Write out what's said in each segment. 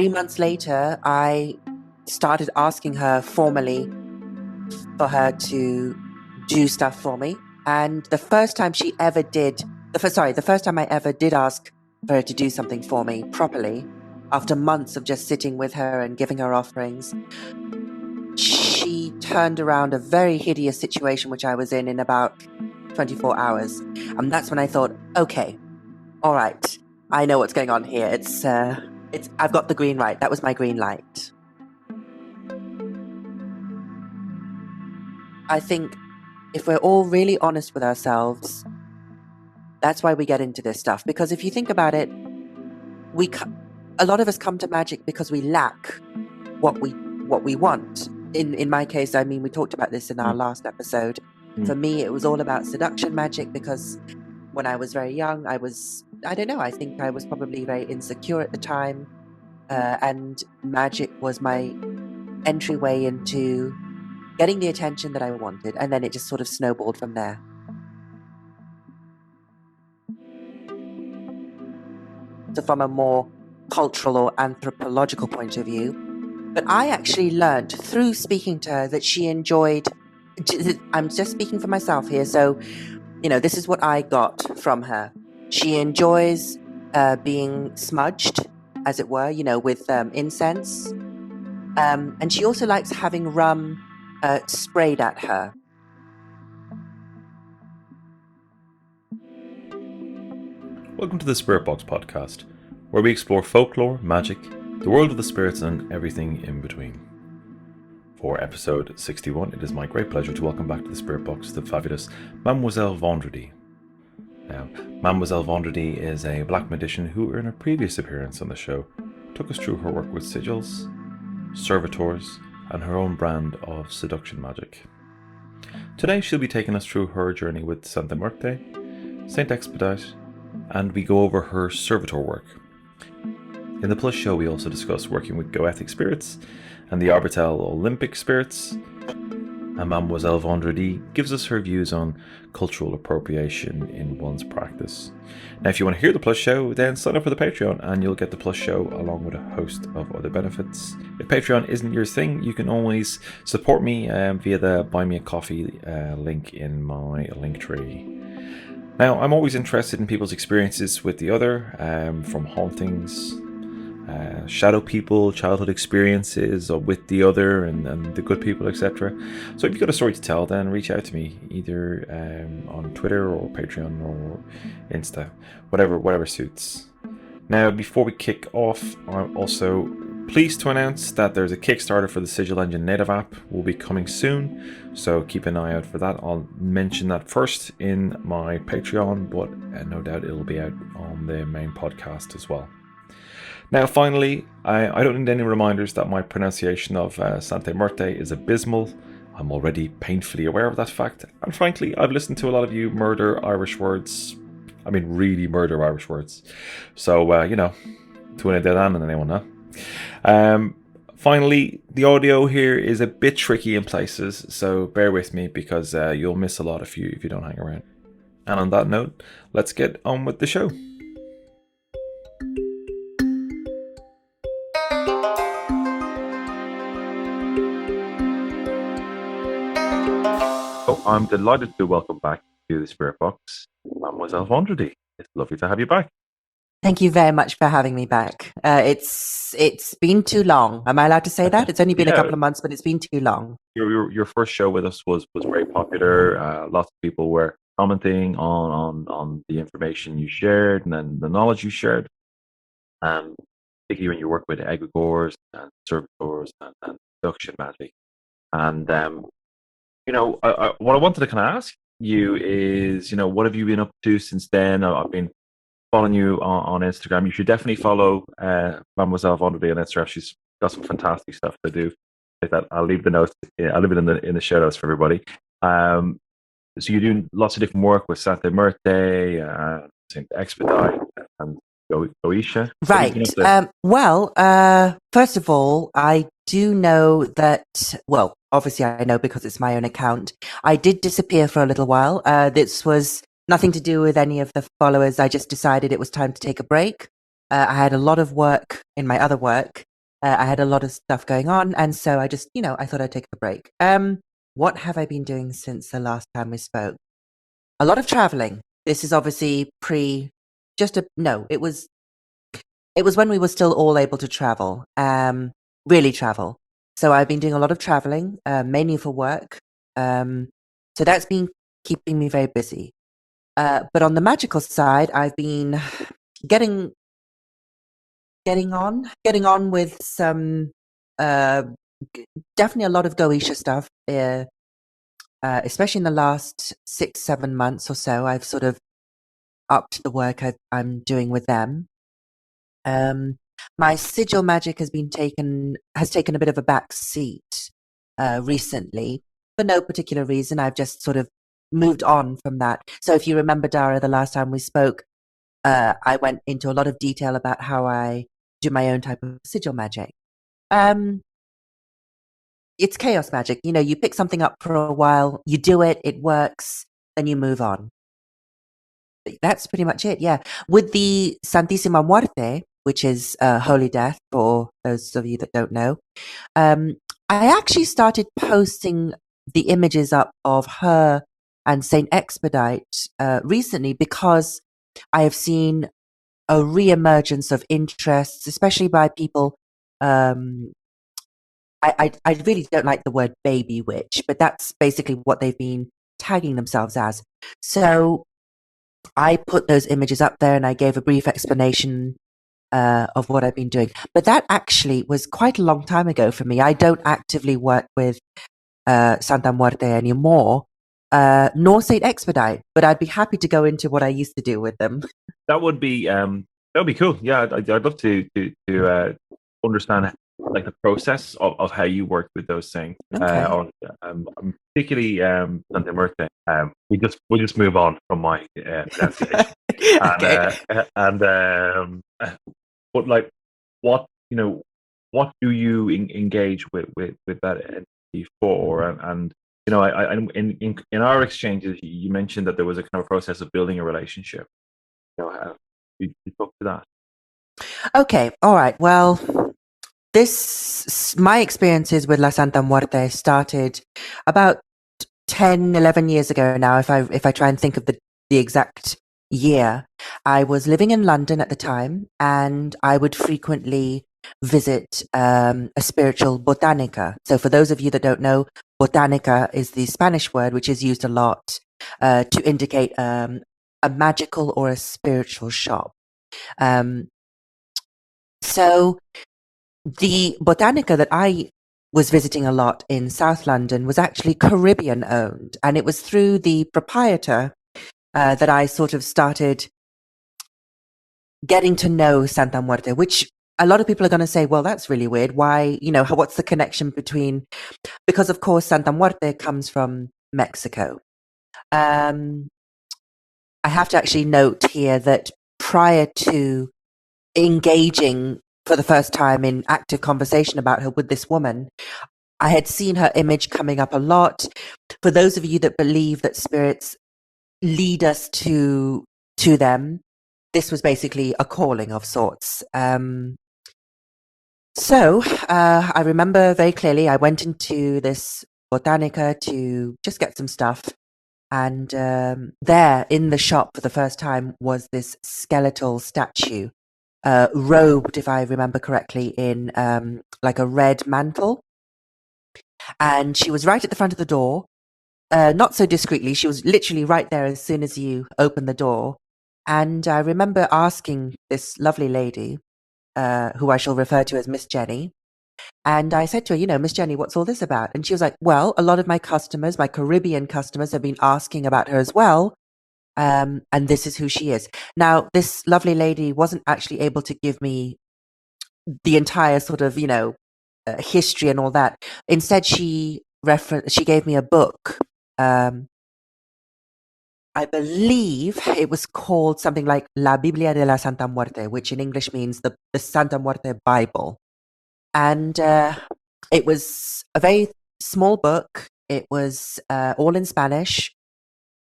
3 months later, I started asking her formally for her to do stuff for me. And the first time I ever did ask for her to do something for me properly, after months of just sitting with her and giving her offerings, she turned around a very hideous situation which I was in about 24 hours. And that's when I thought, okay, all right, I know what's going on here. I've got the green light. That was my green light. I think if we're all really honest with ourselves, that's why we get into this stuff. Because if you think about it, a lot of us come to Magick because we lack what we want. In my case, I mean, we talked about this in our last episode. For me, it was all about seduction magic because when I was very young, I think I was probably very insecure at the time. And magic was my entryway into getting the attention that I wanted. And then it just sort of snowballed from there. So from a more cultural or anthropological point of view. But I actually learned through speaking to her that she enjoyed, I'm just speaking for myself here, so, this is what I got from her. She enjoys being smudged, as it were, with incense. And she also likes having rum sprayed at her. Welcome to the Spirit Box podcast, where we explore folklore, magic, the world of the spirits, and everything in between. For episode 61, it is my great pleasure to welcome back to the Spirit Box the fabulous Mademoiselle Vendredi. Now, Mademoiselle Vendredi is a black magician who, in a previous appearance on the show, took us through her work with Sigils, Servitors, and her own brand of seduction magic. Today, she'll be taking us through her journey with Santa Muerte, Saint Expedite, and we go over her Servitor work. In the Plus show, we also discuss working with Goetic spirits and the Arbitel Olympic spirits. And Mademoiselle Vendredi gives us her views on cultural appropriation in one's practice. Now, if you want to hear the Plus show, then sign up for the Patreon and you'll get the Plus show along with a host of other benefits. If Patreon isn't your thing, you can always support me via the Buy Me a Coffee link in my link tree. Now, I'm always interested in people's experiences with the other, from hauntings, shadow people, childhood experiences with the other and the good people, etc. So if you've got a story to tell, then reach out to me either on Twitter or Patreon or Insta, whatever suits. Now, before we kick off, I'm also pleased to announce that there's a Kickstarter for the Sigil Engine native app will be coming soon, so keep an eye out for that. I'll mention that first in my Patreon, but no doubt it'll be out on the main podcast as well. Now, finally, I don't need any reminders that my pronunciation of Santa Muerte is abysmal. I'm already painfully aware of that fact, and frankly, I've listened to a lot of you murder Irish words. I mean, really murder Irish words. So, to an dead and anyone know. Finally, the audio here is a bit tricky in places, so bear with me because you'll miss a lot if you don't hang around. And on that note, let's get on with the show. So I'm delighted to welcome back to the Spirit Box, Mademoiselle Vendredi. It's lovely to have you back. Thank you very much for having me back. It's been too long. Am I allowed to say that? It's only been a couple of months, but it's been too long. Your first show with us was very popular. Lots of people were commenting on the information you shared and then the knowledge you shared. Particularly when you work with egregores and servitors and seduction magic. And what I wanted to kind of ask you is, what have you been up to since then? I've been following you on Instagram. You should definitely follow Mademoiselle Vendredi on Instagram. She's got some fantastic stuff to do. Like that, I'll leave the notes. I'll leave it in the show notes for everybody. So you're doing lots of different work with Santa Muerte, Saint Expedite, and Goetia. Right. First of all, I do know that. Well, obviously, I know because it's my own account. I did disappear for a little while. This was nothing to do with any of the followers. I just decided it was time to take a break. I had a lot of work in my other work, I had a lot of stuff going on, and so I just, I thought I'd take a break. What have I been doing since the last time we spoke? A lot of traveling. This is obviously no, it was when we were still all able to travel, really travel. So I've been doing a lot of traveling, mainly for work. So that's been keeping me very busy. But on the magical side, I've been getting getting on with some uh, definitely a lot of Goetia stuff. Especially in the last 6-7 months or so, I've sort of upped the work I'm doing with them. My sigil magic has taken a bit of a back seat recently for no particular reason. I've just sort of moved on from that. So if you remember, Dara, the last time we spoke, I went into a lot of detail about how I do my own type of sigil magic. It's chaos magic. You pick something up for a while, you do it, it works, then you move on. That's pretty much it, yeah. With the Santissima Muerte, which is Holy Death, for those of you that don't know, I actually started posting the images up of her and Saint Expedite recently because I have seen a re-emergence of interests, especially by people. I really don't like the word baby witch, but that's basically what they've been tagging themselves as. So I put those images up there and I gave a brief explanation of what I've been doing. But that actually was quite a long time ago for me. I don't actively work with Santa Muerte anymore, nor Saint Expedite, but I'd be happy to go into what I used to do with them. That would be cool. Yeah, I'd love to understand like the process of how you work with those things. Okay. Particularly Santa Muerte. We'll just move on from my pronunciation. Okay. But like, what what do you engage with that entity for? And in our exchanges, you mentioned that there was a kind of process of building a relationship. You talk to that. Okay. All right. Well, my experiences with La Santa Muerte started about 10, 11 years ago now. If I try and think of the exact year, I was living in London at the time, and I would frequently visit a spiritual botanica. So for those of you that don't know, botanica is the Spanish word which is used a lot to indicate a magical or a spiritual shop. So the botanica that I was visiting a lot in South London was actually Caribbean owned, and it was through the proprietor that I sort of started getting to know Santa Muerte, which a lot of people are going to say, well, that's really weird. Why, what's the connection between, because of course Santa Muerte comes from Mexico. I have to actually note here that prior to engaging for the first time in active conversation about her with this woman, I had seen her image coming up a lot. For those of you that believe that spirits lead us to them, this was basically a calling of sorts. So I remember very clearly I went into this botanica to just get some stuff. And there in the shop for the first time was this skeletal statue, robed, if I remember correctly, in like a red mantle. And she was right at the front of the door, not so discreetly. She was literally right there as soon as you open the door. And I remember asking this lovely lady, who I shall refer to as Miss Jenny, and I said to her, Miss Jenny, what's all this about? And she was like, well, a lot of my customers, my Caribbean customers, have been asking about her as well. And this is who she is. Now, this lovely lady wasn't actually able to give me the entire sort of, history and all that. Instead, she gave me a book. I believe it was called something like La Biblia de la Santa Muerte, which in English means the Santa Muerte Bible. And it was a very small book. It was all in Spanish.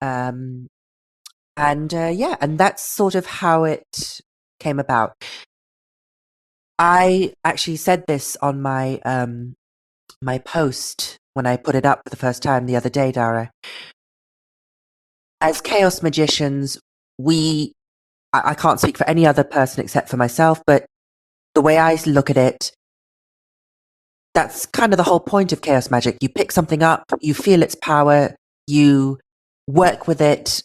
And that's sort of how it came about. I actually said this on my my post when I put it up for the first time the other day, Dara. As chaos magicians, I can't speak for any other person except for myself, but the way I look at it, that's kind of the whole point of chaos magic. You pick something up, you feel its power, you work with it,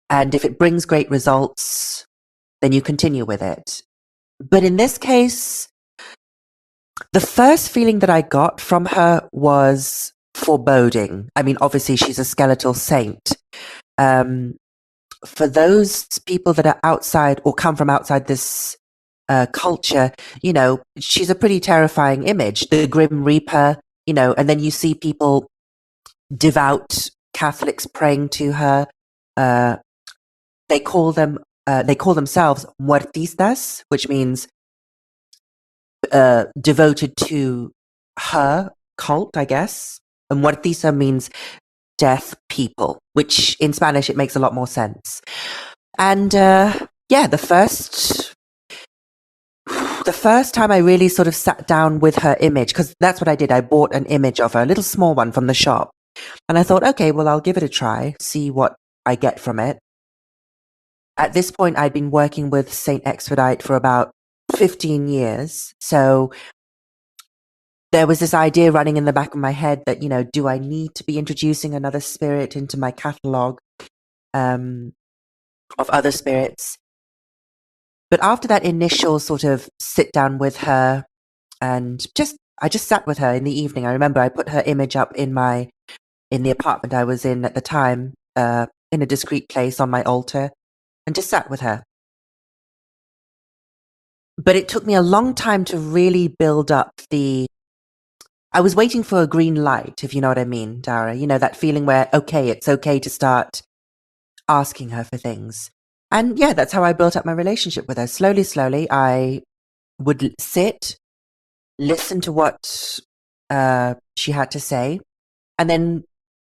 and if it brings great results, then you continue with it. But in this case, the first feeling that I got from her was foreboding. I mean, obviously, she's a skeletal saint. For those people that are outside or come from outside this culture, you know, she's a pretty terrifying image. The Grim Reaper, you know, and then you see people, devout Catholics, praying to her. They call themselves muertistas, which means devoted to her cult, I guess. And muertisa means death people, which in Spanish it makes a lot more sense. And yeah, the first time I really sort of sat down with her image, because that's what I did. I bought an image of her, a little small one from the shop. And I thought, okay, well, I'll give it a try, see what I get from it. At this point, I'd been working with Saint Expedite for about 15 years. So there was this idea running in the back of my head that, you know, do I need to be introducing another spirit into my catalog of other spirits? But after that initial sort of sit down with her, and I just sat with her in the evening. I remember I put her image up in the apartment I was in at the time, in a discreet place on my altar, and just sat with her. But it took me a long time to really build up I was waiting for a green light, if you know what I mean, Dara. You know, that feeling where, okay, it's okay to start asking her for things. And yeah, that's how I built up my relationship with her. Slowly, slowly, I would sit, listen to what she had to say. And then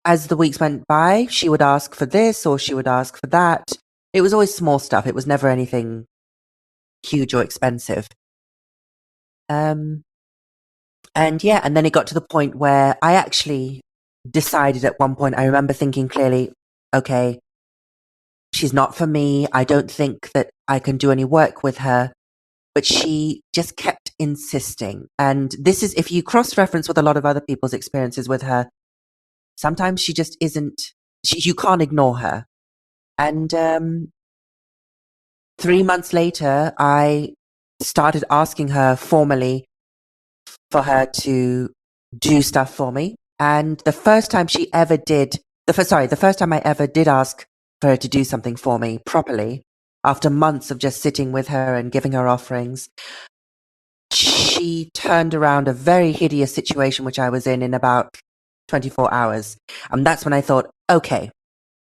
as the weeks went by, she would ask for this or she would ask for that. It was always small stuff. It was never anything huge or expensive. And yeah, and then it got to the point where I actually decided at one point, I remember thinking clearly, okay, she's not for me. I don't think that I can do any work with her. But she just kept insisting. And this is, if you cross-reference with a lot of other people's experiences with her, sometimes she just isn't, you can't ignore her. And 3 months later, I started asking her formally for her to do stuff for me. And the first time she ever did, the first time I ever did ask for her to do something for me properly, after months of just sitting with her and giving her offerings, she turned around a very hideous situation which I was in about 24 hours. And that's when I thought, okay,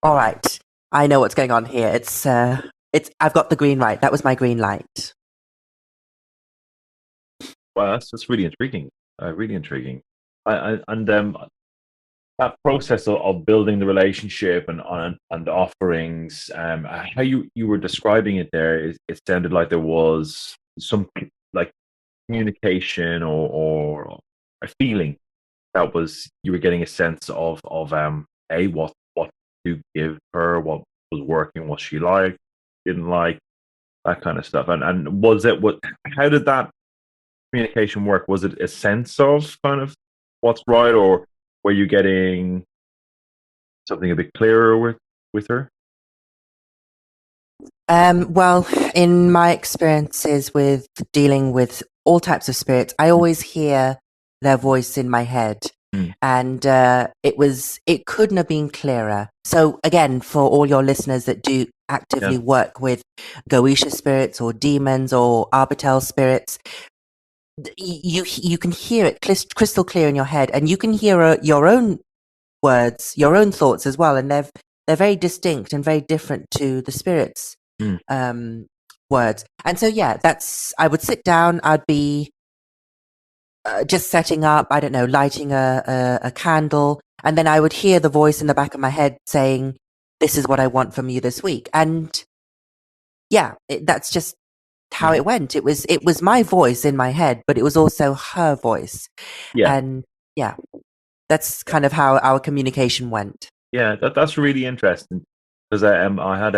all right, I know what's going on here. I've got the green light. That was my green light. Wow, that's really intriguing. Really intriguing. And that process of building the relationship and the offerings, how you were describing it there, it sounded like there was some like communication or a feeling that was you were getting a sense of what to give her, what was working, what she liked, didn't like, that kind of stuff. And was it what? How did that communication work? Was it a sense of kind of what's right, or were you getting something a bit clearer with her? Well, in my experiences with dealing with all types of spirits, I always hear their voice in my head. And it couldn't have been clearer. So again, for all your listeners that do actively work with Goetia spirits or demons or Arbitel spirits, you can hear it crystal clear in your head, and you can hear your own words, your own thoughts as well, and they're very distinct and very different to the spirits' words. And so yeah, I would sit down, I'd be just setting up, I don't know, lighting a candle, and then I would hear the voice in the back of my head saying, "This is what I want from you this week." And yeah, that's just how it went. It was my voice in my head, but it was also her voice. Yeah. And yeah, that's kind of how our communication went. Yeah, that's really interesting because I had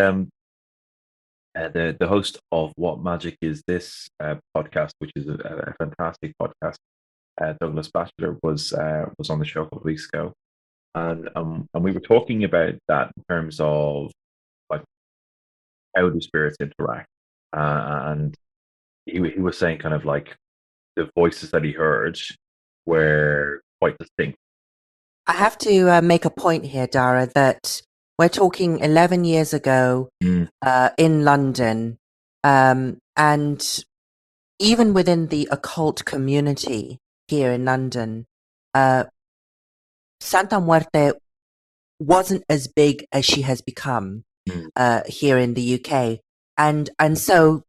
the host of What Magic Is This podcast, which is a fantastic podcast. Douglas Batchelor was on the show a couple of weeks ago, and we were talking about that in terms of like how do spirits interact, and he was saying kind of like the voices that he heard were quite distinct. I have to make a point here, Dara, that we're talking 11 years ago in London, and even within the occult community here in London, Santa Muerte wasn't as big as she has become here in the UK. And so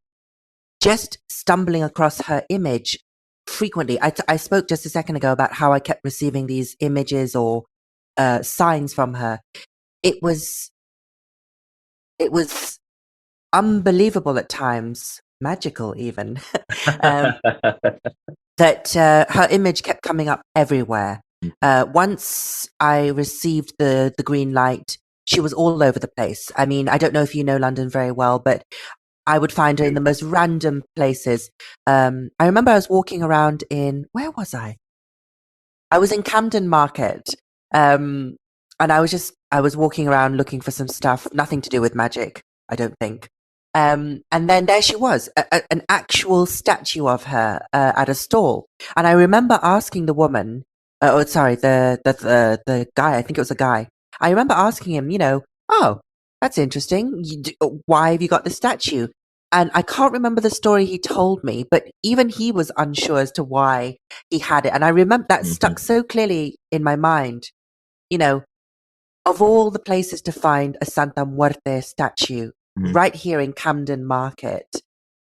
just stumbling across her image frequently, I spoke just a second ago about how I kept receiving these images or signs from her. It was unbelievable at times, magical even, that her image kept coming up everywhere. Once I received the green light, she was all over the place. I mean, I don't know if you know London very well, but I would find her in the most random places. I remember I was walking around where was I? I was in Camden Market. And I was walking around looking for some stuff, nothing to do with magic, I don't think. And then there she was, an actual statue of her at a stall. And I remember asking the woman, the guy, I think it was a guy. I remember asking him, oh, that's interesting. Why have you got the statue? And I can't remember the story he told me, but even he was unsure as to why he had it. And I remember that stuck so clearly in my mind. Of all the places to find a Santa Muerte statue, right here in Camden Market.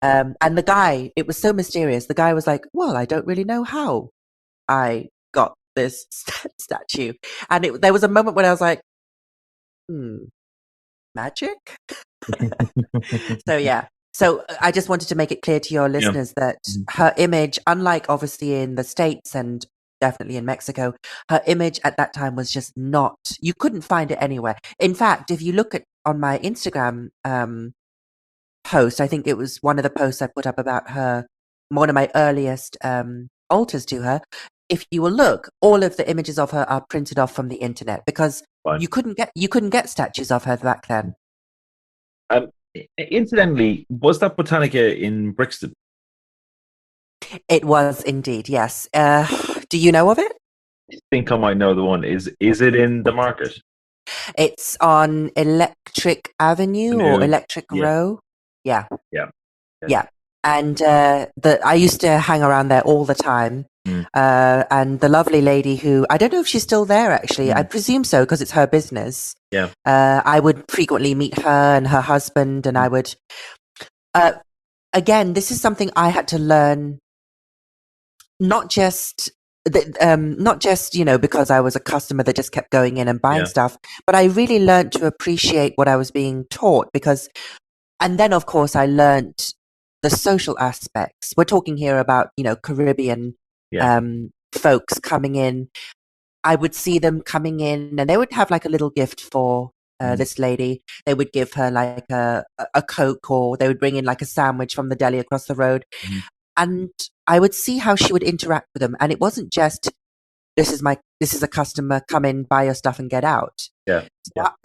And the guy, it was so mysterious. The guy was like, well, I don't really know how I got this statue. And there was a moment when I was like, magic? So, yeah. So I just wanted to make it clear to your listeners that her image, unlike obviously in the States and definitely in Mexico, her image at that time was just not, you couldn't find it anywhere. In fact, if you look on my Instagram post, I think it was one of the posts I put up about her, one of my earliest altars to her. If you will look, all of the images of her are printed off from the internet because you couldn't get statues of her back then. Incidentally, was that Botanica in Brixton? It was indeed, yes. Do you know of it? I think I might know the one. Is it in the market? It's on Electric Avenue or Electric Row. Yeah. And I used to hang around there all the time. And the lovely lady who, I don't know if she's still there actually, I presume so because it's her business. Yeah. I would frequently meet her and her husband, and I would, again, this is something I had to learn, not just because I was a customer that just kept going in and buying stuff, but I really learned to appreciate what I was being taught and then of course I learned the social aspects. We're talking here about, Caribbean folks coming in. I would see them coming in and they would have like a little gift for this lady. They would give her like a Coke, or they would bring in like a sandwich from the deli across the road. And I would see how she would interact with them. And it wasn't just, this is a customer, come in, buy your stuff and get out.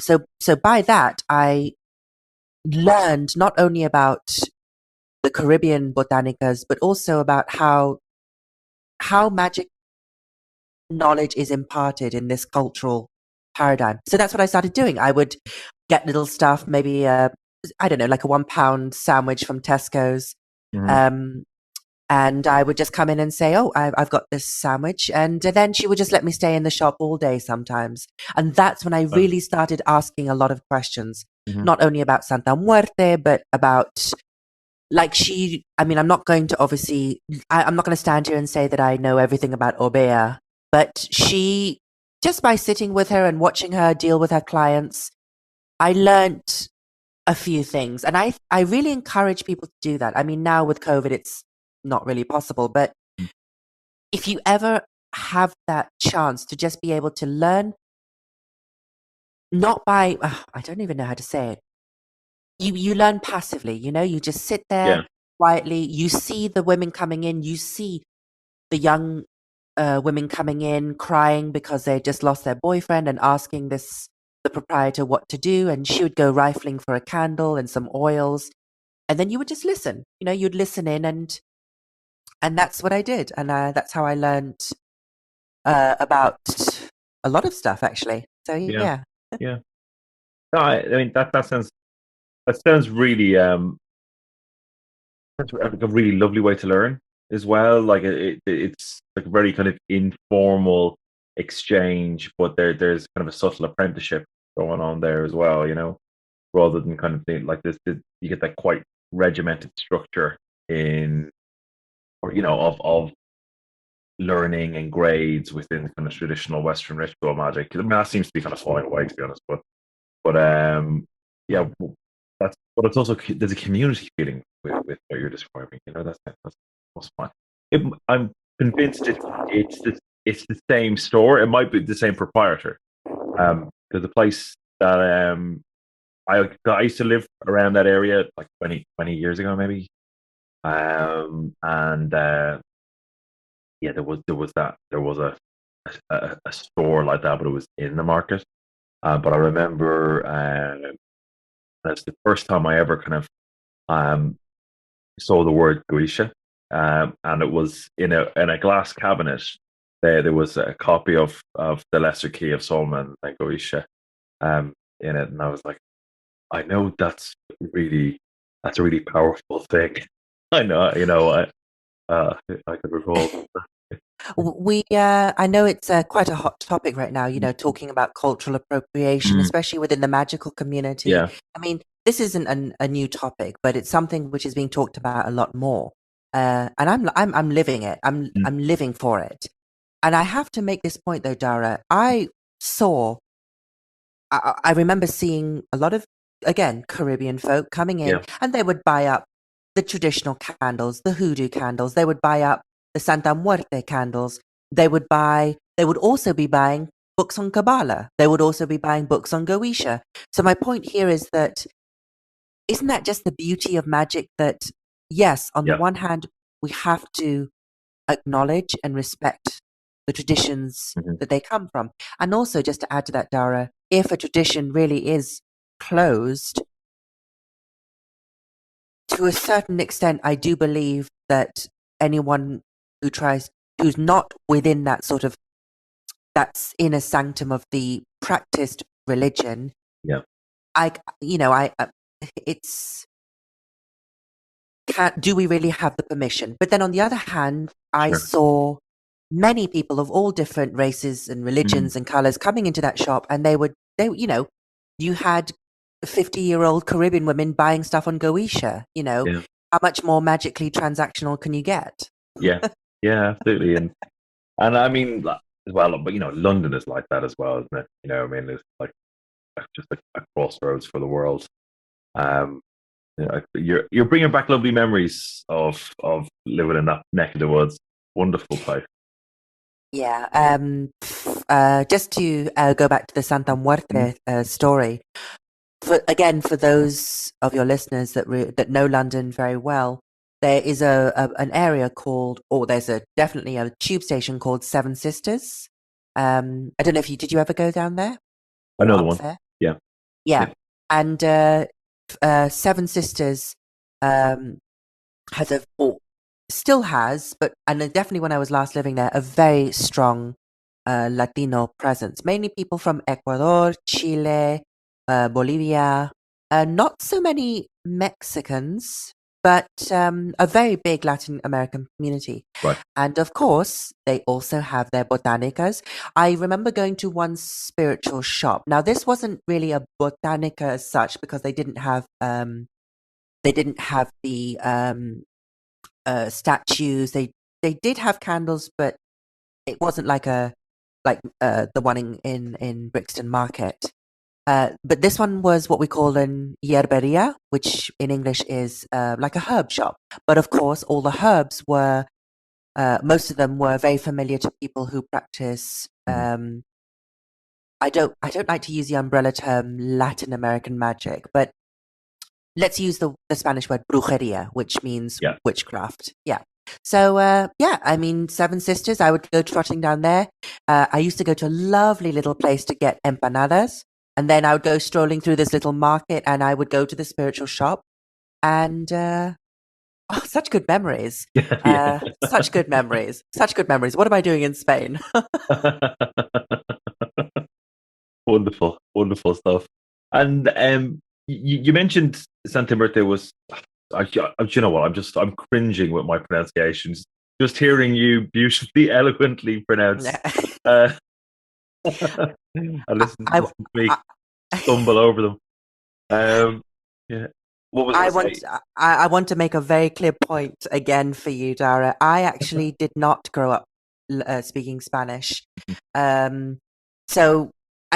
So by that, I learned not only about the Caribbean botanicas, but also about how magic knowledge is imparted in this cultural paradigm. So that's what I started doing. I would get little stuff, maybe I don't know, like a £1 sandwich from Tesco's. And I would just come in and say, oh, I've got this sandwich. And then she would just let me stay in the shop all day sometimes. And that's when I really started asking a lot of questions, not only about Santa Muerte, but about, I'm not going to stand here and say that I know everything about Obeah, but she, just by sitting with her and watching her deal with her clients, I learned a few things. And I really encourage people to do that. I mean, now with COVID, it's not really possible. But if you ever have that chance to just be able to learn, not by, I don't even know how to say it. You learn passively, you just sit there Yeah. quietly. You see the women coming in. You see the young women coming in crying because they just lost their boyfriend and asking the proprietor what to do. And she would go rifling for a candle and some oils. And then you would just listen. You'd listen in, and that's what I did. And that's how I learned about a lot of stuff, actually. So Yeah. yeah. Yeah. No, I mean that sounds really that's like a really lovely way to learn as well. Like it's like a very kind of informal exchange, but there's kind of a subtle apprenticeship going on there as well. Rather than kind of like this, you get that quite regimented structure in, or of learning and grades within kind of traditional Western ritual magic. I mean, that seems to be kind of falling away, to be honest. But yeah, but it's also there's a community feeling with what you're describing. That's most fun. I'm convinced it's the same store. It might be the same proprietor. Because the place that I used to live around that area like 20 years ago, maybe. And yeah, there was a store like that, but it was in the market. But I remember that's the first time I ever kind of um, saw the word Goetia, and it was in a glass cabinet. There was a copy of the Lesser Key of Solomon and Goetia in it, and I was like, I know that's a really powerful thing. I know, I could recall. I know it's quite a hot topic right now, talking about cultural appropriation, Mm, especially within the magical community. yeah, I mean, this isn't a new topic, but it's something which is being talked about a lot more. And I'm living it. mm, I'm living for it. And I have to make this point though, Dara. Saw, I remember seeing a lot of, again, Caribbean folk coming in, yeah, and they would buy up the traditional candles, the hoodoo candles. They would buy up the Santa Muerte candles. They would also be buying books on Kabbalah. They would also be buying books on Goetia. So my point here is that, isn't that just the beauty of magic, that yes, on the yeah, one hand, we have to acknowledge and respect the traditions mhm, that they come from. And also, just to add to that, Dara, if a tradition really is closed, to a certain extent, I do believe that anyone who's not within that's inner sanctum of the practiced religion, yeah, I, it's, do we really have the permission? But then on the other hand, I sure. saw many people of all different races and Mm, religions and colors coming into that shop, and you had 50-year-old Caribbean women buying stuff on Goetia. yeah, How much more magically transactional can you get? yeah, yeah, absolutely. And I mean, as well, but London is like that as well, isn't it? I mean, it's like just a crossroads for the world. Um, you're bringing back lovely memories of living in that neck of the woods. Wonderful place. Yeah. Just to go back to the Santa Mm. Muerte story, for those of your listeners that know London very well, there is an area called, or there's definitely a tube station called Seven Sisters. I don't know if did you ever go down there or Another up one. there? Yeah, Yeah, yeah, and Seven Sisters um, has or still has, but and definitely when I was last living there, a very strong Latino presence. Mainly people from Ecuador, Chile, Bolivia. Not so many Mexicans, but a very big Latin American community. right. And of course, they also have their botanicas. I remember going to one spiritual shop. Now, this wasn't really a botanica as such because they didn't have the statues. They did have candles, but it wasn't like the one in Brixton Market. But this one was what we call an hierberia, which in English is like a herb shop. But of course, all the herbs were, most of them were very familiar to people who practice. I don't like to use the umbrella term Latin American magic, but let's use the Spanish word brujeria, which means witchcraft. Yeah. So, I mean, Seven Sisters, I would go trotting down there. I used to go to a lovely little place to get empanadas. And then I would go strolling through this little market and I would go to the spiritual shop. And such good memories. Such good memories. Such good memories. What am I doing in Spain? Wonderful, wonderful stuff. And you mentioned Santa Muerte was. You know what? I'm cringing with my pronunciations. Just hearing you beautifully, eloquently pronounce. And listen to me stumble over them. Yeah. What was I want to make a very clear point again for you, Dara. I actually did not grow up speaking Spanish.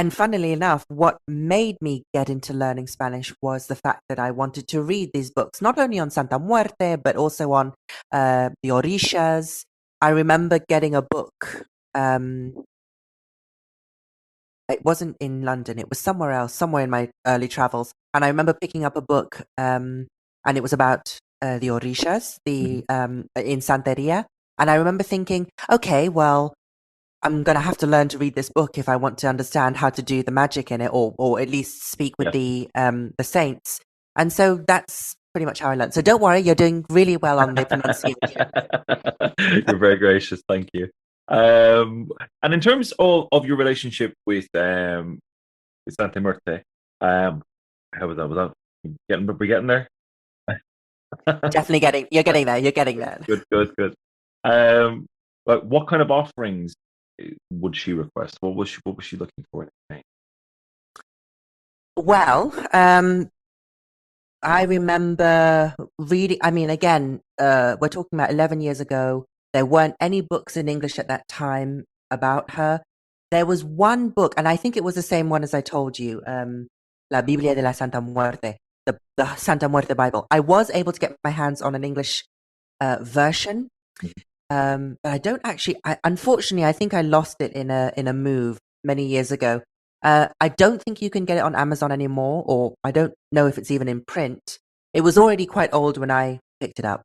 And funnily enough, what made me get into learning Spanish was the fact that I wanted to read these books, not only on Santa Muerte, but also on the Orishas. I remember getting a book. It wasn't in London. It was somewhere else, somewhere in my early travels. And I remember picking up a book, and it was about the Orishas, in Santeria. And I remember thinking, okay, well, I'm going to have to learn to read this book if I want to understand how to do the magic in it, or at least speak with the saints. And so that's pretty much how I learned. So don't worry, you're doing really well on the pronunciation. You're very gracious, thank you. And in terms of your relationship with Santa Muerte, how was that? Was that we're getting there? Definitely you're getting there. You're getting there. Good. But what kind of offerings would she request? What was she looking for? Well, I remember reading. I mean, again, we're talking about 11 years ago. There weren't any books in English at that time about her. There was one book, and I think it was the same one as I told you, La Biblia de la Santa Muerte, the Santa Muerte Bible. I was able to get my hands on an English version. But I don't actually. Unfortunately, I think I lost it in a move many years ago. I don't think you can get it on Amazon anymore, or I don't know if it's even in print. It was already quite old when I picked it up.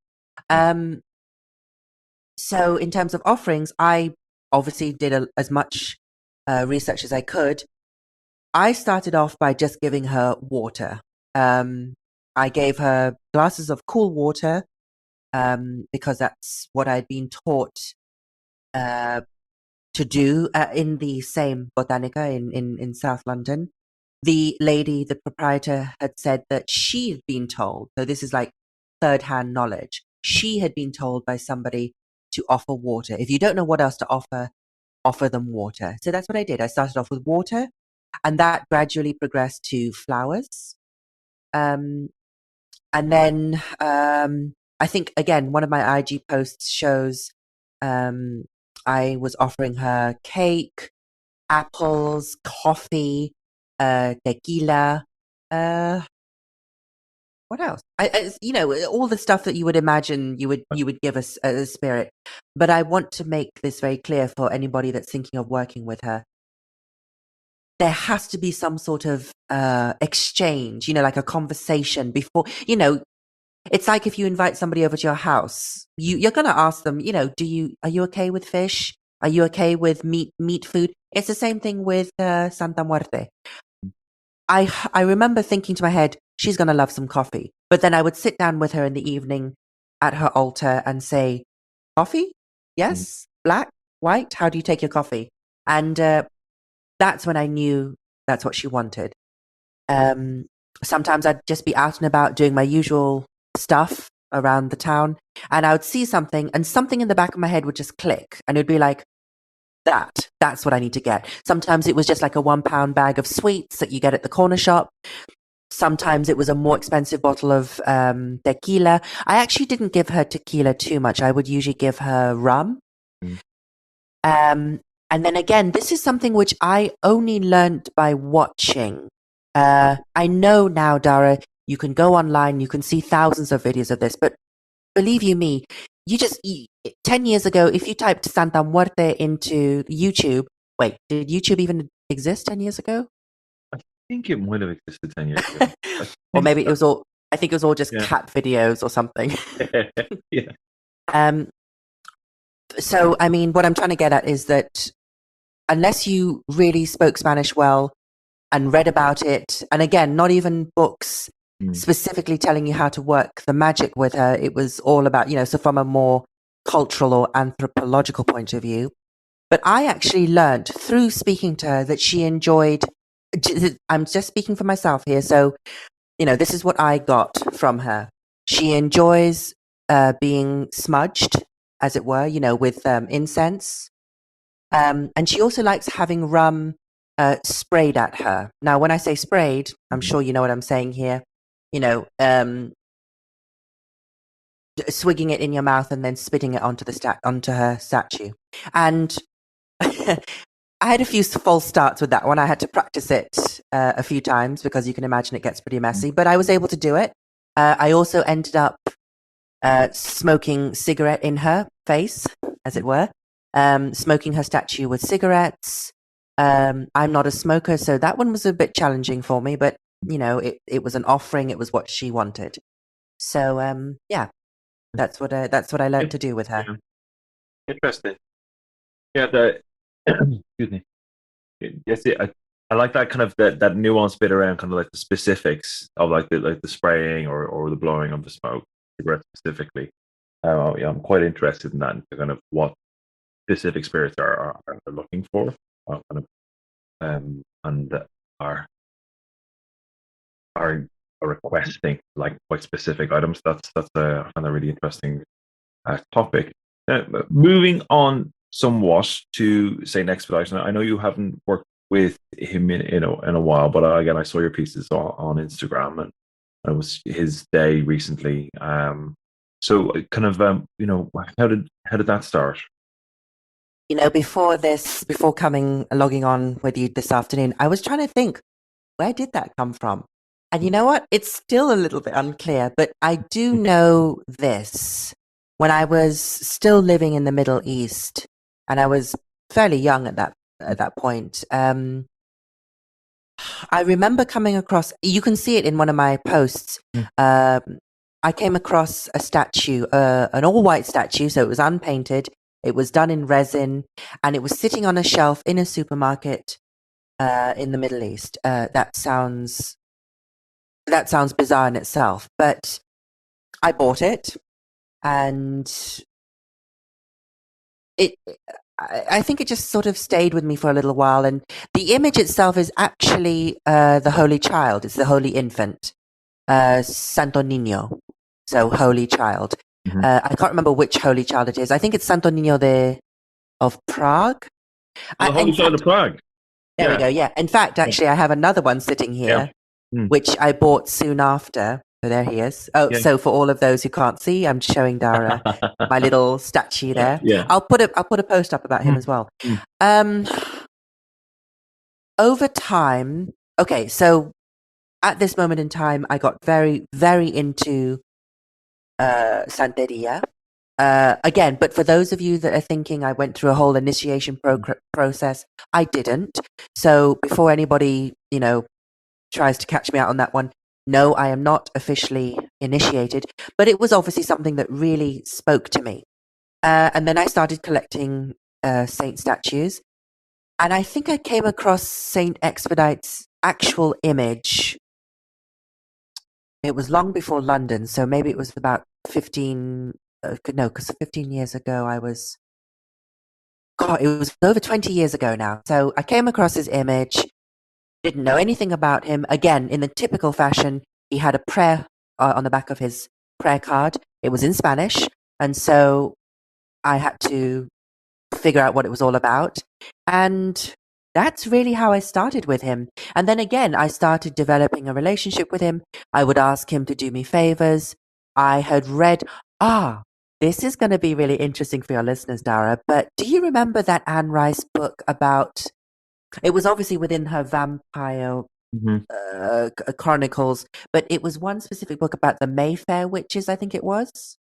So in terms of offerings, I obviously did as much research as I could. I started off by just giving her water. I gave her glasses of cool water. Because that's what I'd been taught to do in the same botanica in South London. The lady, the proprietor, had said that she had been told, so this is like third-hand knowledge, she had been told by somebody to offer water. If you don't know what else to offer them water. So that's what I did. I started off with water, and that gradually progressed to flowers. And then I think, again, one of my IG posts shows I was offering her cake, apples, coffee, tequila. What else? All the stuff that you would imagine you would give us a spirit. But I want to make this very clear for anybody that's thinking of working with her. There has to be some sort of exchange, like a conversation before, It's like if you invite somebody over to your house, you're going to ask them, are you okay with fish? Are you okay with meat food? It's the same thing with Santa Muerte. I remember thinking to my head, she's going to love some coffee. But then I would sit down with her in the evening at her altar and say, coffee? Yes? Black? White? How do you take your coffee? And that's when I knew that's what she wanted. Sometimes I'd just be out and about doing my usual stuff around the town, and I would see something, and something in the back of my head would just click, and it'd be like, that's what I need to get. Sometimes it was just like a £1 bag of sweets that you get at the corner shop. Sometimes it was a more expensive bottle of tequila. I actually didn't give her tequila too much. I would usually give her rum. And then again, this is something which I only learned by watching. I know now, Dara, you can go online, you can see thousands of videos of this, but believe you me, 10 years ago, if you typed Santa Muerte into YouTube, wait, did YouTube even exist 10 years ago? I think it might have existed 10 years ago. Or maybe I think it was all just Yeah. cat videos or something. Yeah. So, I mean, what I'm trying to get at is that unless you really spoke Spanish well and read about it, and again, not even books specifically telling you how to work the magic with her, it was all about, so from a more cultural or anthropological point of view. But I actually learned through speaking to her that she enjoyed, I'm just speaking for myself here, so, this is what I got from her. She enjoys being smudged, as it were, with incense. And she also likes having rum sprayed at her. Now, when I say sprayed, I'm sure you know what I'm saying here. Swigging it in your mouth and then spitting it onto her statue. And I had a few false starts with that one. I had to practice it a few times because you can imagine it gets pretty messy. But I was able to do it. I also ended up smoking cigarette in her face, as it were. Smoking her statue with cigarettes. I'm not a smoker, so that one was a bit challenging for me, but it was an offering. It was what she wanted. So yeah, that's what I learned to do with her. Yeah. Interesting. Yeah, excuse me. Yes, I like that kind of that nuanced bit around kind of like the specifics of like the spraying or the blowing of the smoke, cigarette specifically. Yeah, I'm quite interested in that, kind of what specific spirits are looking for, kind of, and are requesting like quite specific items. That's a kind of really interesting topic. Moving on somewhat to Saint Expedite. I know you haven't worked with him in a while, but again, I saw your pieces on Instagram, and it was his day recently. So kind of how did that start? Before logging on with you this afternoon, I was trying to think, where did that come from? And you know what? It's still a little bit unclear, but I do know this. When I was still living in the Middle East, and I was fairly young at that point, I remember coming across, you can see it in one of my posts. I came across a statue, an all-white statue, so it was unpainted. It was done in resin, and it was sitting on a shelf in a supermarket in the Middle East. That sounds bizarre in itself, but I bought it, and I think it just sort of stayed with me for a little while. And the image itself is actually the Holy Child. It's the Holy Infant, Santo Niño, so Holy Child. I can't remember which Holy Child it is. I think it's Santo Niño of Prague. The Holy Child of Prague. There we go. Yeah. In fact, actually, I have another one sitting here, which I bought soon after. So there he is. Oh, so for all of those who can't see, I'm showing Dara my little statue there. Yeah. I'll put a post up about him as well. Over time, okay, so at this moment in time, I got very, very into Santeria. Again, but for those of you that are thinking I went through a whole initiation process, I didn't. So before anybody, tries to catch me out on that one, no, I am not officially initiated, but it was obviously something that really spoke to me. And then I started collecting saint statues, and I think I came across Saint Expedite's actual image. It was long before London, so maybe it was about 15 years ago it was over 20 years ago now. So I came across his image, didn't know anything about him. Again, in the typical fashion, he had a prayer on the back of his prayer card. It was in Spanish, and so I had to figure out what it was all about. And that's really how I started with him. And then again, I started developing a relationship with him. I would ask him to do me favors. I had read, this is going to be really interesting for your listeners, Dara, but do you remember that Anne Rice book about, it was obviously within her vampire Mhm. chronicles, but it was one specific book about the Mayfair witches, I think it was.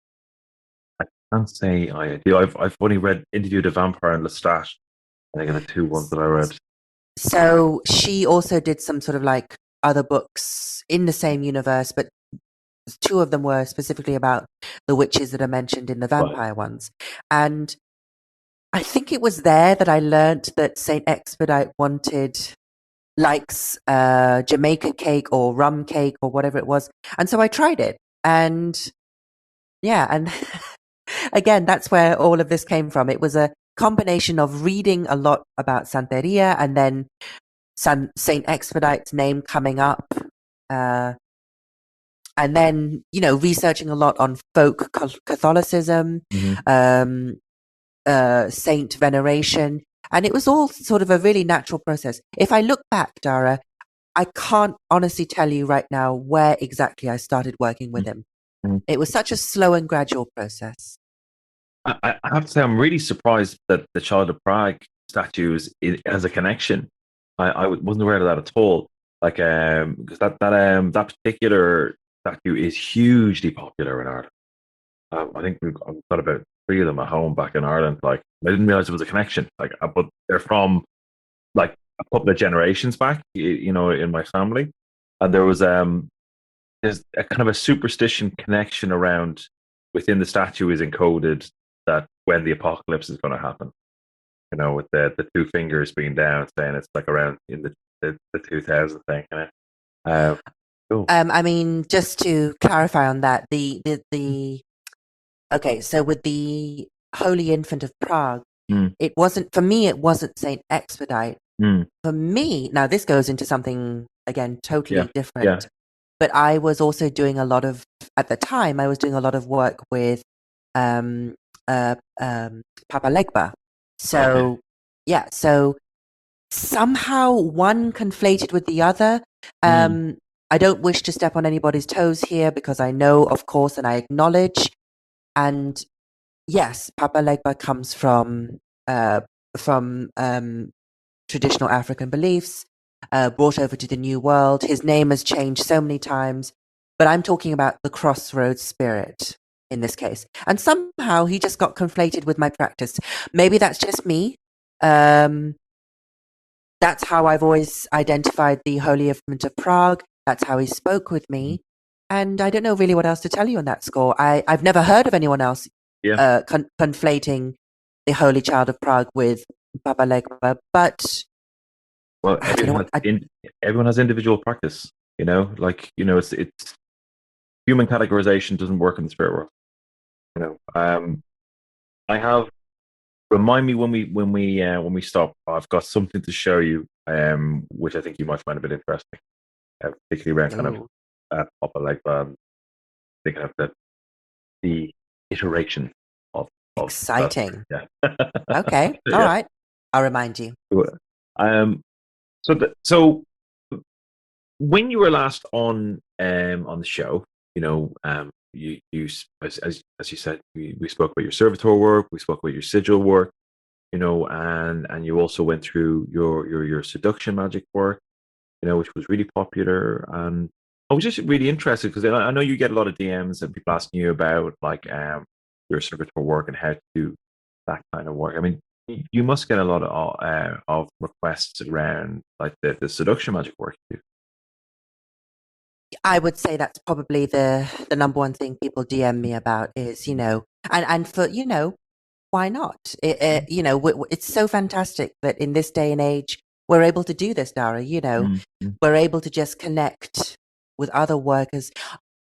I can't say I do. I've only read Interview with a Vampire and Lestat. I think are the two ones that I read. So she also did some sort of like other books in the same universe, but two of them were specifically about the witches that are mentioned in the Right. vampire ones. And I think it was there that I learnt that Saint Expedite likes Jamaica cake or rum cake or whatever it was. And so I tried it. And yeah, and again, that's where all of this came from. It was a combination of reading a lot about Santeria and then Saint Expedite's name coming up. Uh, and then, researching a lot on folk Catholicism, Mhm. um, saint veneration. And it was all sort of a really natural process. If I look back, Dara, I can't honestly tell you right now where exactly I started working with him. Mhm. It was such a slow and gradual process. I have to say, I'm really surprised that the Child of Prague statue has a connection. I wasn't aware of that at all. Like, because that particular statue is hugely popular in Ireland. I think I've got about three of them at home back in Ireland. Like, I didn't realize there was a connection. Like, but they're from like a couple of generations back, in my family, and there's a kind of a superstition connection around within the statue is encoded that when the apocalypse is going to happen, with the two fingers being down, saying it's like around in the 2000 thing. Cool. I mean, just to clarify on that, the okay, so with the Holy Infant of Prague, Mm, it wasn't for me. It wasn't Saint Expedite. mm, For me, now this goes into something again yeah, totally yeah. different. But I was also doing a lot of at the time. I was doing a lot of work with um, Papa Legba. Okay. So yeah, so somehow one conflated with the other. Mm, I don't wish to step on anybody's toes here because I know, of course, and I acknowledge. And yes, Papa Legba comes uh, from traditional African beliefs, brought over to the New World. His name has changed so many times, but I'm talking about the crossroads spirit in this case. And somehow he just got conflated with my practice. Maybe that's just me. Um, that's how I've always identified the Holy Infant of Prague. That's how he spoke with me. And I don't know really what else to tell you on that score. I've never heard of anyone else yeah. conflating the Holy Child of Prague with Baba Legba, but Well, I don't know what. everyone has individual practice. It's human categorization doesn't work in the spirit world. I have remind me when we stop. I've got something to show you, which I think you might find a bit interesting, particularly around kind of Oh, Papa Legba, thinking of the iteration of that. exciting. Yeah, Okay, all yeah. right. I'll remind you. Um, so when you were last on the show, as you said, we spoke about your servitor work, we spoke about your sigil work, and you also went through your seduction magic work, which was really popular. And I was just really interested because I know you get a lot of DMs and people asking you about like your servitor work and how to do that kind of work. I mean, you must get a lot of requests around like the seduction magic work you do. I would say that's probably the number one thing people DM me about is, and for, why not? It's so fantastic that in this day and age, we're able to do this, Dara. Mm-hmm. We're able to just connect with other workers.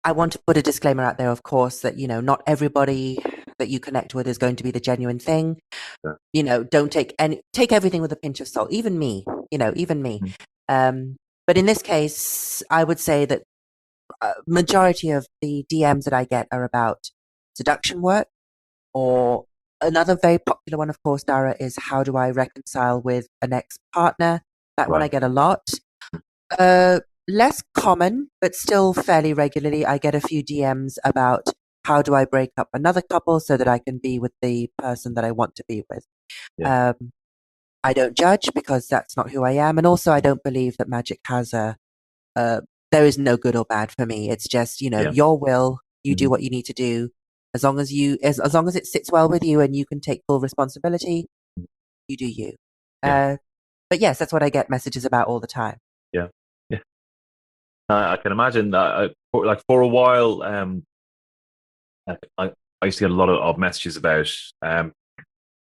I want to put a disclaimer out there, of course, that, not everybody that you connect with is going to be the genuine thing. Don't take everything with a pinch of salt. Even me, even me. Um, but in this case, I would say that majority of the DMs that I get are about seduction work, or another very popular one, of course, Dara, is how do I reconcile with an ex-partner? That one I Right. get a lot. Uh, Less common, but still fairly regularly, I get a few DMs about how do I break up another couple so that I can be with the person that I want to be with. Yeah. Um, I don't judge because that's not who I am. And also, I don't believe that magic has a there is no good or bad for me. It's just, Yeah. your will, you do Mhm. what you need to do. As long as it sits well with you and you can take full responsibility, you do you. Yeah. But yes, that's what I get messages about all the time. Yeah. Yeah. I can imagine that. For a while, I used to get a lot of messages about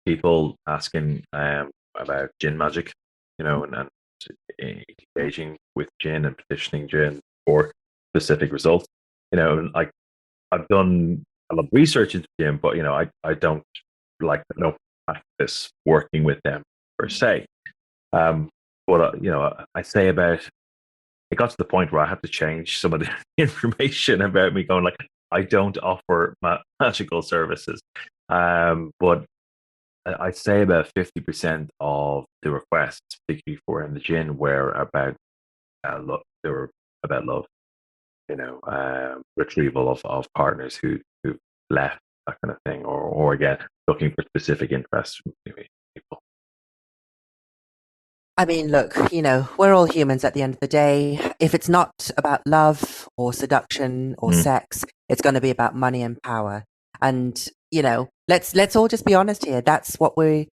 people asking about gin magic, and engaging with gin and petitioning gin for specific results. And like I've done a lot of research into gin, but I don't practice working with them per se. Um, but I say about it got to the point where I had to change some of the information about me, going like I don't offer magical services, but I'd say about 50% of the requests, particularly for in the gin, were about love. They were about love, retrieval of partners who left, that kind of thing, or again looking for specific interests from people. I mean, look, we're all humans at the end of the day. If it's not about love or seduction or Mm. sex, it's going to be about money and power. And, let's all just be honest here. That's why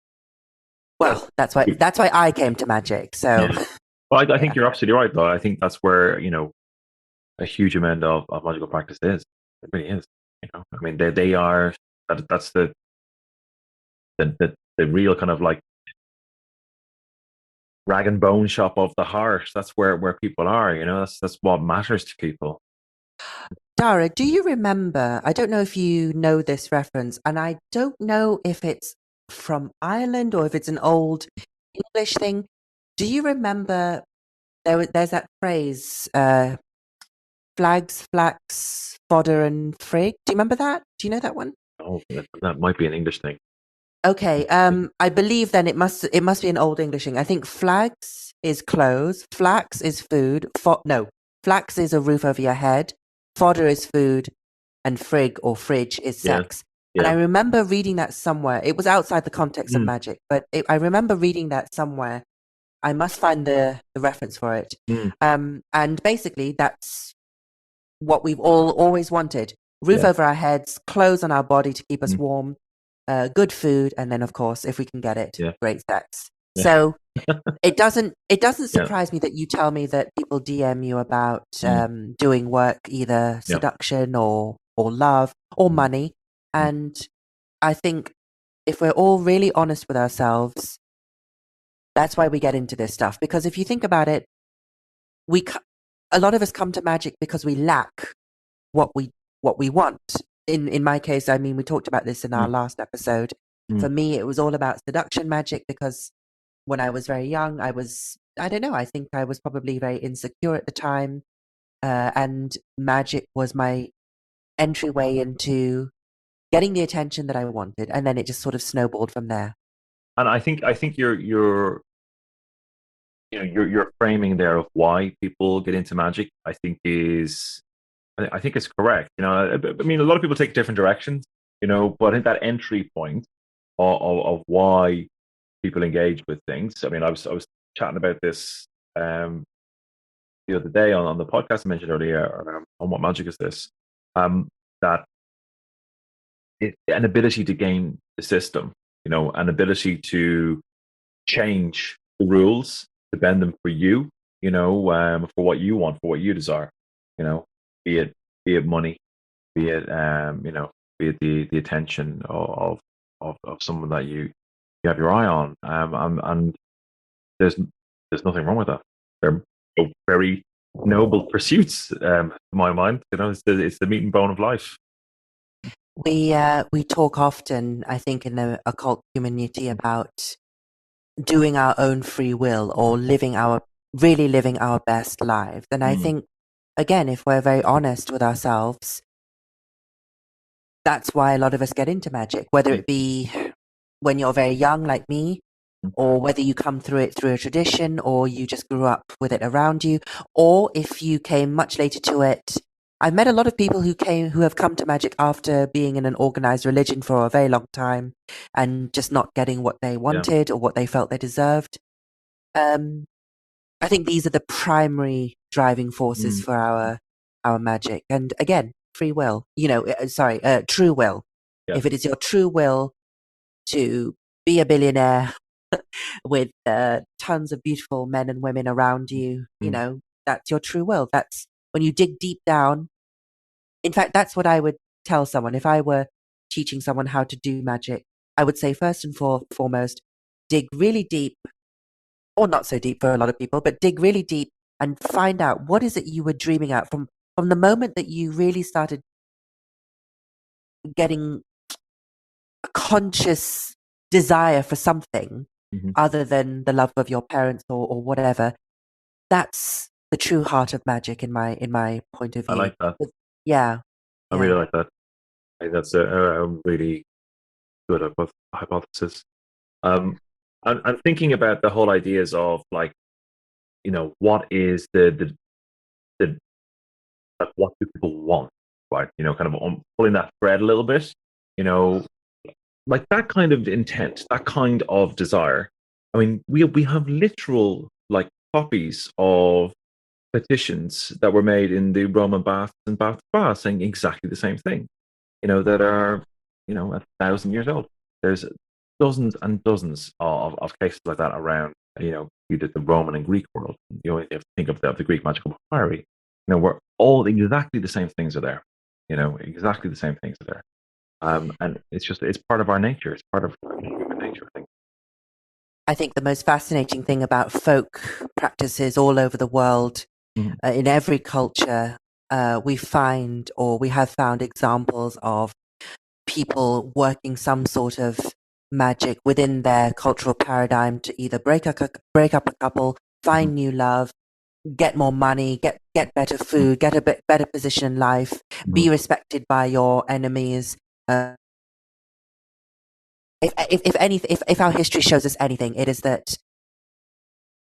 I came to magic. So, Yeah. Well, I yeah. think you're absolutely right, though. I think that's where a huge amount of magical practice is. It really is. I mean, they are that's the real kind of like rag and bone shop of the heart. That's where people are. That's what matters to people. Dara, do you remember? I don't know if you know this reference, and I don't know if it's from Ireland or if it's an old English thing. Do you remember there's that phrase, flags, flax, fodder, and frig? Do you remember that? Do you know that one? Oh, that might be an English thing. Okay, I believe then it must be an old English thing. I think flags is clothes, flax is food, no, flax is a roof over your head, fodder is food, and frig or fridge is Yeah, sex. And I yeah. remember reading that somewhere. It was outside the context of Mm, magic, but I remember reading that somewhere. I must find the reference for it. mm, And basically, that's what we've all always wanted: roof yeah, over our heads, clothes on our body to keep us mm, warm, good food, and then, of course, if we can get it, yeah, great sex. yeah, So it doesn't yeah, surprise me that you tell me that people DM you about mm, doing work, either yeah, seduction or love or mm, money. mm, And I think if we're all really honest with ourselves, that's why we get into this stuff. Because if you think about it, we a lot of us come to magic because we lack what we want. In my case, I mean, we talked about this in our mm, last episode. mm, For me, it was all about seduction magic because when I was very young, I don't know, I think I was probably very insecure at the time. And magic was my entryway into getting the attention that I wanted. And then it just sort of snowballed from there. And I think your framing there of why people get into magic, I think is correct. I mean, a lot of people take different directions, but I think that entry point of why people engage with things. I mean, I was chatting about this the other day on the podcast I mentioned earlier, on what magic is this, that an ability to game the system, an ability to change the rules to bend them for you, for what you want, for what you desire, you know, be it money, be it be it the attention of someone that you have your eye on, and there's nothing wrong with that. They're both very noble pursuits, to my mind. It's the meat and bone of life. We talk often, I think, in the occult community about doing our own free will or really living our best lives. And I Mm, think, again, if we're very honest with ourselves, that's why a lot of us get into magic, whether mm, it be when you're very young, like me, mm, or whether you come through it through a tradition or you just grew up with it around you, or if you came much later to it I've met a lot of people who have come to magic after being in an organized religion for a very long time and just not getting what they wanted or what they felt they deserved. I think these are the primary driving forces for our magic. And again, free will. True will. Yeah. If it is your true will to be a billionaire with tons of beautiful men and women around you, that's your true will. That's when you dig deep down. In fact, that's what I would tell someone if I were teaching someone how to do magic. I would say first and foremost, dig really deep, or not so deep for a lot of people, but dig really deep and find out what is it you were dreaming out from the moment that you really started getting a conscious desire for something other than the love of your parents or whatever. That's the true heart of magic in my point of view. I like that. Yeah. I really like that. I think that's a really good hypothesis. I'm thinking about the whole ideas of like, what is the like, what do people want, right? Kind of pulling that thread a little bit, like that kind of intent, that kind of desire. I mean, we have literal like copies of petitions that were made in the Roman baths and bath spas saying exactly the same thing, that are 1,000 years old. There's dozens and dozens of cases like that around, either the Roman and Greek world. You only have to think of the Greek magical papyri, where all exactly the same things are there. Exactly the same things are there. And it's part of our nature. It's part of human nature, I think. I think the most fascinating thing about folk practices all over the world, in every culture, we have found examples of people working some sort of magic within their cultural paradigm to either break up a couple, find new love, get more money, get better food, get a bit better position in life, be respected by your enemies. If our history shows us anything, it is that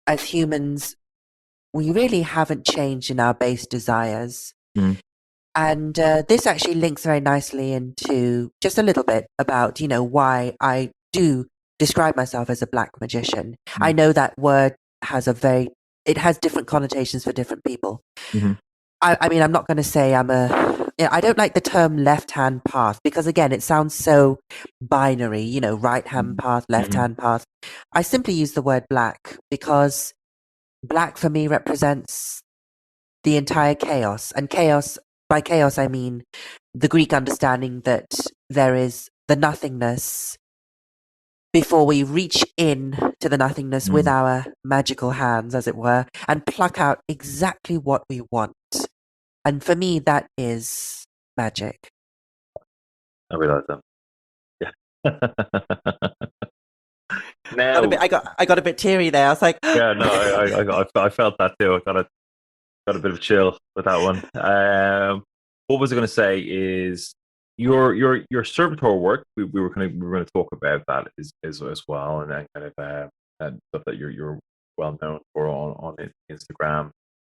as humans, we really haven't changed in our base desires. And this actually links very nicely into just a little bit about, why I do describe myself as a black magician. I know that word has it has different connotations for different people. I mean, I'm not going to say I don't like the term left-hand path because, again, it sounds so binary, right-hand path, left-hand path. I simply use the word black because black for me represents the entire chaos. And by chaos, I mean the Greek understanding that there is the nothingness before we reach in to the nothingness with our magical hands, as it were, and pluck out exactly what we want. And for me, that is magic. I realize that. Yeah. Now, I got a bit teary there. I was like, yeah, no, I felt that too. I got a bit of a chill with that one. What was I going to say is your servitor work. We were going to talk about that as well, and then kind of and stuff that you're well known for on Instagram.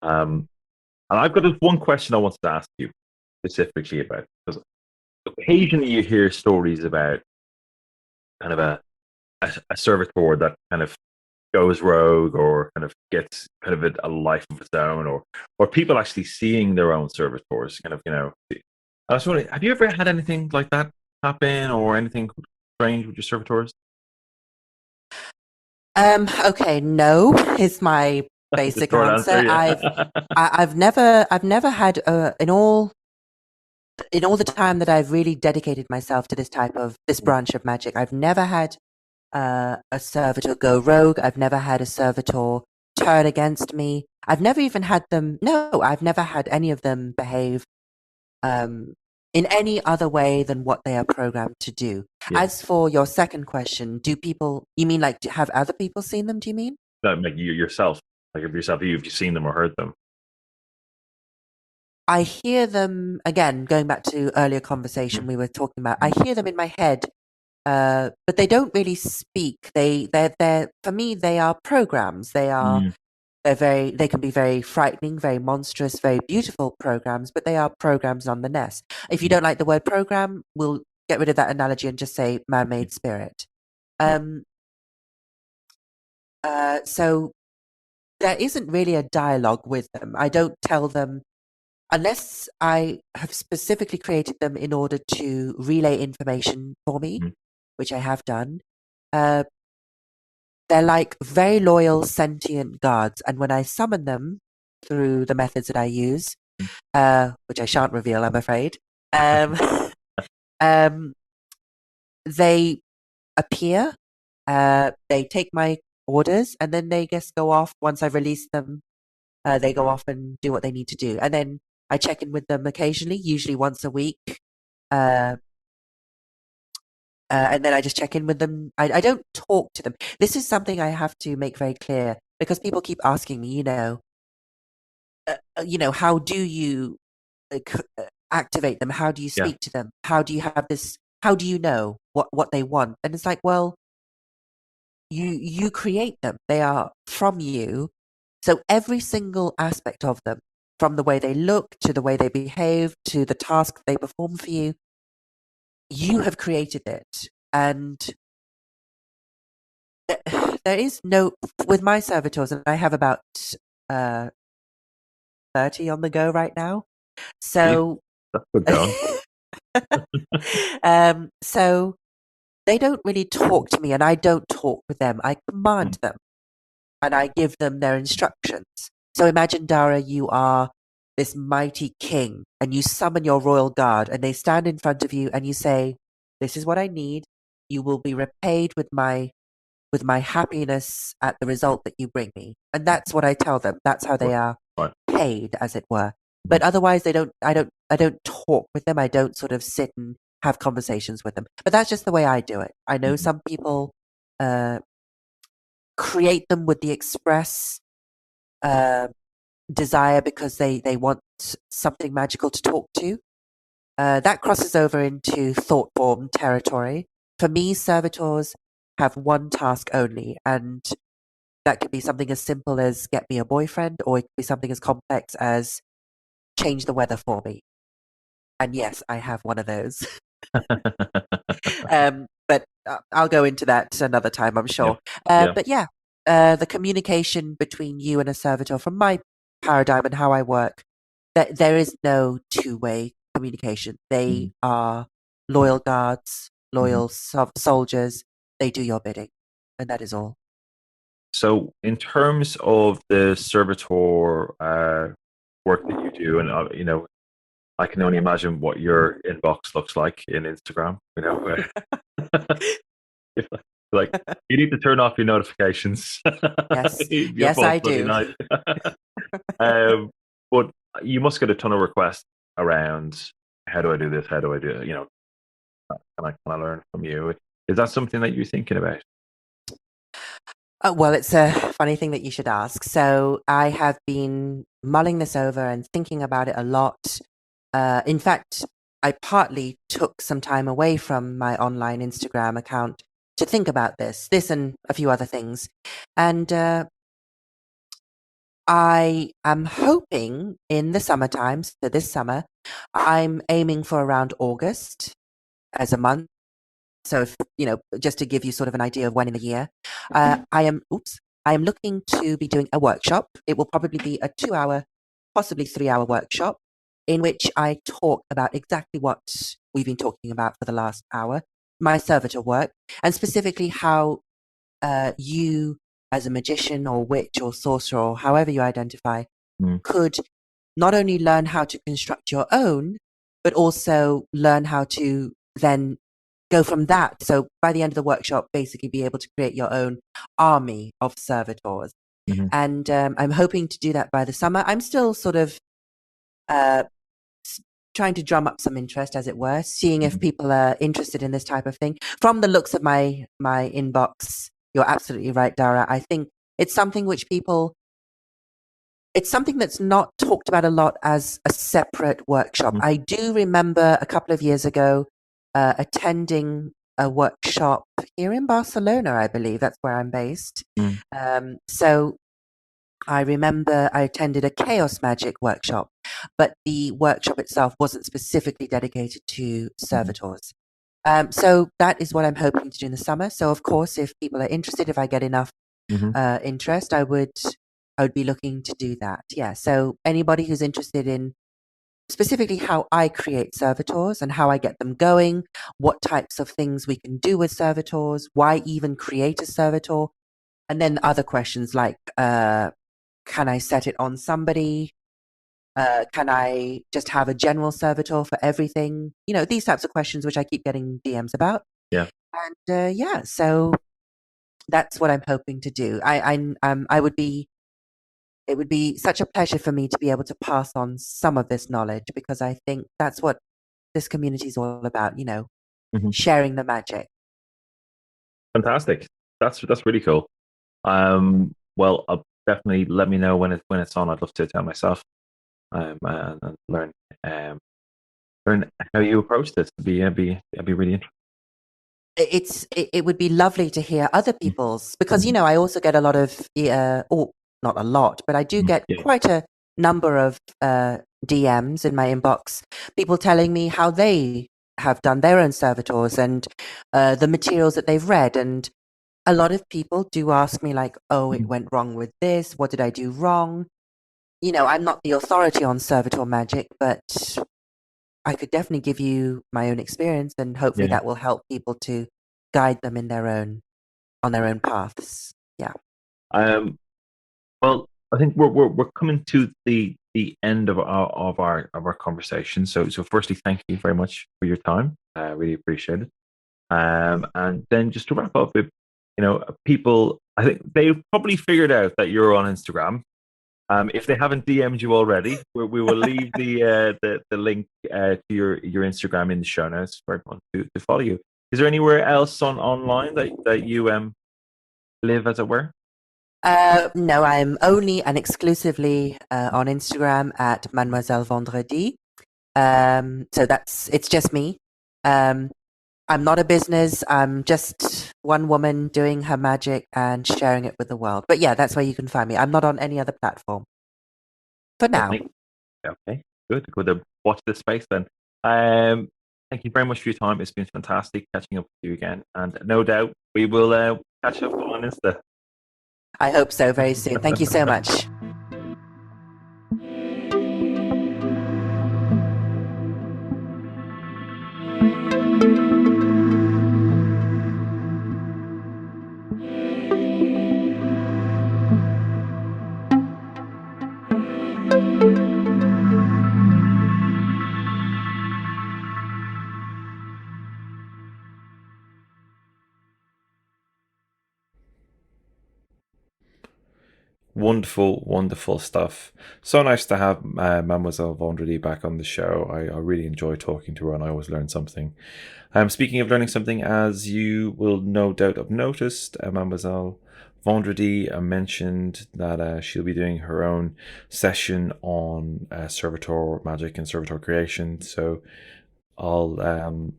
And I've got this one question I wanted to ask you specifically about, because occasionally you hear stories about kind of a servitor that kind of goes rogue or kind of gets kind of a life of its own, or people actually seeing their own servitors kind of, I was wondering, have you ever had anything like that happen or anything strange with your servitors? Okay, no is my basic answer. Yeah. I've never had in all the time that I've really dedicated myself to this branch of magic, I've never had a servitor go rogue. I've never had a servitor turn against me. I've never had any of them behave in any other way than what they are programmed to do. Yeah. As for your second question, you mean like, have other people seen them, do you mean? No, like you yourself. Like if you've seen them or heard them. I hear them, again, going back to earlier conversation we were talking about, I hear them in my head, but they don't really speak. They're for me, they are programs. They are They can be very frightening, very monstrous, very beautiful programs, but they are programs nonetheless. If you don't like the word program, we'll get rid of that analogy and just say man-made spirit. So there isn't really a dialogue with them. I don't tell them, unless I have specifically created them in order to relay information for me, which I have done. They're like very loyal, sentient guards. And when I summon them through the methods that I use, which I shan't reveal, I'm afraid, they appear, they take my orders, and then they just go off. Once I've released them, they go off and do what they need to do. And then I check in with them occasionally, usually once a week. And then I just check in with them. I don't talk to them. This is something I have to make very clear, because people keep asking me, how do you activate them? How do you speak to them? How do you have this? How do you know what they want? And it's like, well, you create them. They are from you. So every single aspect of them, from the way they look to the way they behave to the task they perform for you, you have created it. And there is no, with my servitors, and I have about 30 on the go right now. So, so they don't really talk to me, and I don't talk with them. I command them, and I give them their instructions. So imagine, Dara, you are this mighty king, and you summon your royal guard, and they stand in front of you, and you say, "This is what I need. You will be repaid with my happiness at the result that you bring me." And that's what I tell them. That's how they are paid, as it were. But otherwise, I don't talk with them. I don't sort of sit and have conversations with them. But that's just the way I do it. I know some people create them with the express desire because they want something magical to talk to. That crosses over into thought form territory. For me, servitors have one task only, and that could be something as simple as get me a boyfriend, or it could be something as complex as change the weather for me. And yes, I have one of those. But I'll go into that another time, I'm sure. But yeah, the communication between you and a servitor, from my paradigm and how I work, that there is no two-way communication. They are loyal guards, loyal soldiers. They do your bidding, and that is all. So, in terms of the servitor work that you do, and I can only imagine what your inbox looks like in Instagram. Like, you need to turn off your notifications. Yes, yes, I do. But you must get a ton of requests around, how do I do this? How do I do it? Can I learn from you? Is that something that you're thinking about? Well, it's a funny thing that you should ask. So I have been mulling this over and thinking about it a lot. In fact, I partly took some time away from my online Instagram account to think about this and a few other things. And I am hoping in the summertime, so this summer, I'm aiming for around August as a month. So, if, just to give you sort of an idea of when in the year, I am looking to be doing a workshop. It will probably be a 2-hour, possibly 3-hour workshop, in which I talk about exactly what we've been talking about for the last hour, my servitor work, and specifically how you, as a magician or witch or sorcerer, or however you identify, could not only learn how to construct your own, but also learn how to then go from that. So by the end of the workshop, basically be able to create your own army of servitors. And I'm hoping to do that by the summer. I'm still sort of trying to drum up some interest, as it were, seeing if people are interested in this type of thing. From the looks of my inbox, you're absolutely right, Dara. I think it's something which it's something that's not talked about a lot as a separate workshop. I do remember a couple of years ago attending a workshop here in Barcelona, I believe. That's where I'm based. So I remember I attended a chaos magic workshop, but the workshop itself wasn't specifically dedicated to servitors. So that is what I'm hoping to do in the summer. So of course, if people are interested, if I get enough interest, I would be looking to do that. Yeah. So anybody who's interested in specifically how I create servitors and how I get them going, what types of things we can do with servitors, why even create a servitor, and then other questions like, can I set it on somebody? Can I just have a general servitor for everything? You know, these types of questions which I keep getting DMs about. Yeah. And so that's what I'm hoping to do. I would be. It would be such a pleasure for me to be able to pass on some of this knowledge because I think that's what this community is all about. You know, sharing the magic. Fantastic. That's really cool. Well, definitely let me know when it's on. I'd love to attend myself. And learn how you approach this. It'd be really interesting. It would be lovely to hear other people's because you know I also get a lot of or not a lot, but I do get quite a number of DMs in my inbox. People telling me how they have done their own servitors and the materials that they've read, and a lot of people do ask me like, "Oh, it went wrong with this. What did I do wrong?" You know, I'm not the authority on servitor magic, but I could definitely give you my own experience, and hopefully that will help people to guide them in on their own paths. Yeah. Well, I think we're coming to the end of our conversation. So firstly, thank you very much for your time. I really appreciate it. And then just to wrap up, if people, I think they've probably figured out that you're on Instagram. If they haven't DM'd you already, we will leave the link to your Instagram in the show notes for everyone to follow you. Is there anywhere else online that you live, as it were? No, I'm only and exclusively on Instagram at Mademoiselle Vendredi. So it's just me. I'm not a business. I'm just one woman doing her magic and sharing it with the world. But yeah, that's where you can find me. I'm not on any other platform for now. Okay, good. Good to watch this space then. Thank you very much for your time. It's been fantastic catching up with you again, and no doubt we will catch up on Insta. I hope so very soon. Thank you so much. Wonderful, wonderful stuff. So nice to have Mademoiselle Vendredi back on the show. I really enjoy talking to her, and I always learn something. Speaking of learning something, as you will no doubt have noticed, Mademoiselle Vendredi mentioned that she'll be doing her own session on Servitor magic and Servitor creation. So I'll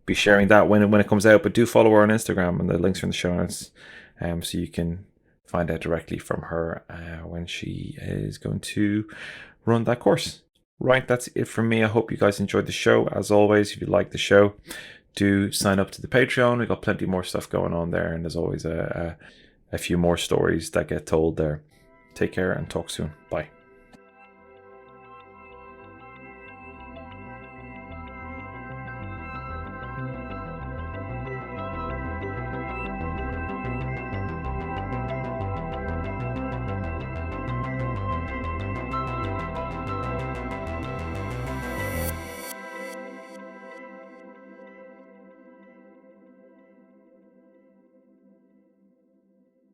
be sharing that when it comes out. But do follow her on Instagram, and the links are in the show notes, so you can find out directly from her when she is going to run that course. Right, that's it from me. I hope you guys enjoyed the show. As always, if you like the show, do sign up to the Patreon. We've got plenty more stuff going on there, and there's always a few more stories that get told there. Take care and talk soon. Bye.